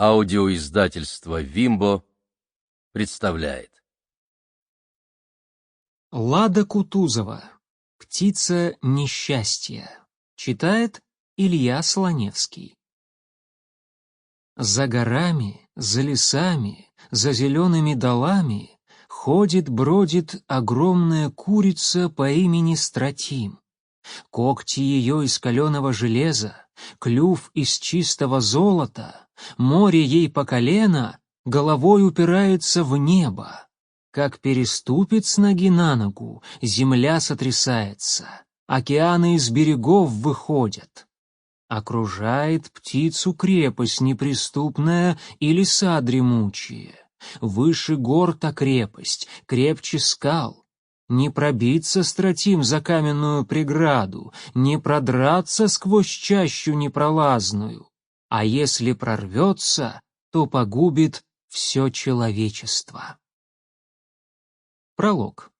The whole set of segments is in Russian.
Аудиоиздательство «Вимбо» представляет. Лада Кутузова. «Птица несчастья». Читает Илья Слоневский. За горами, за лесами, за зелеными долами ходит-бродит огромная курица по имени Стратим. Когти ее из каленого железа, клюв из чистого золота, море ей по колено, головой упирается в небо. Как переступит с ноги на ногу, земля сотрясается, океаны из берегов выходят. Окружает птицу крепость неприступная и леса дремучие. Выше гор та крепость, крепче скал. Не пробиться Стратим за каменную преграду, не продраться сквозь чащу непролазную. А если прорвется, то погубит все человечество. Пролог.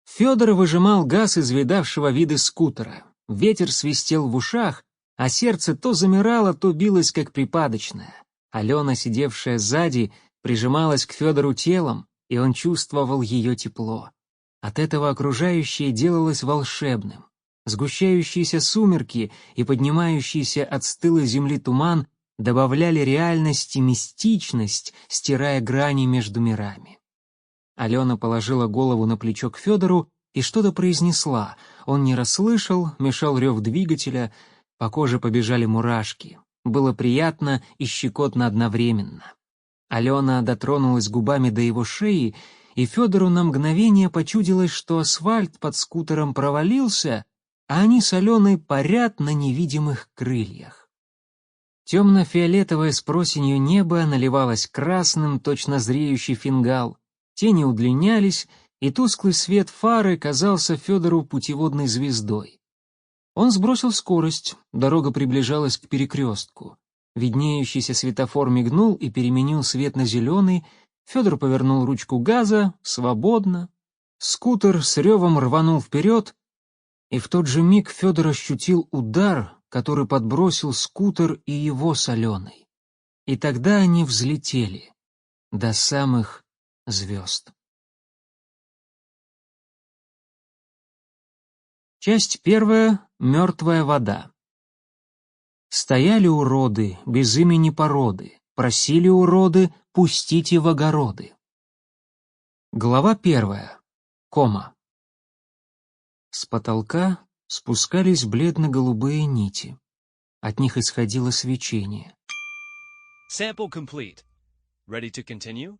Федор выжимал газ из видавшего виды скутера. Ветер свистел в ушах, а сердце то замирало, то билось, как припадочное. Алена, сидевшая сзади, прижималась к Федору телом, и он чувствовал ее тепло. От этого окружающее делалось волшебным. Сгущающиеся сумерки и поднимающийся от стылой земли туман добавляли реальность и мистичность, стирая грани между мирами. Алена положила голову на плечо к Федору и что-то произнесла. Он не расслышал, мешал рев двигателя, по коже побежали мурашки. Было приятно и щекотно одновременно. Алена дотронулась губами до его шеи, и Федору на мгновение почудилось, что асфальт под скутером провалился, а они с Аленой парят на невидимых крыльях. Темно-фиолетовое с просенью небо наливалось красным, точно зреющий фингал, тени удлинялись, и тусклый свет фары казался Федору путеводной звездой. Он сбросил скорость, дорога приближалась к перекрестку. Виднеющийся светофор мигнул и переменил свет на зеленый. Федор повернул ручку газа, свободно. Скутер с ревом рванул вперед, и в тот же миг Федор ощутил удар, который подбросил скутер и его с Аленой. И тогда они взлетели до самых звезд. Часть первая. Мертвая вода. Стояли уроды, без имени породы, просили уроды, пустите в огороды. Глава первая. Кома. С потолка спускались бледно-голубые нити. От них исходило свечение. Sample complete. Ready to continue?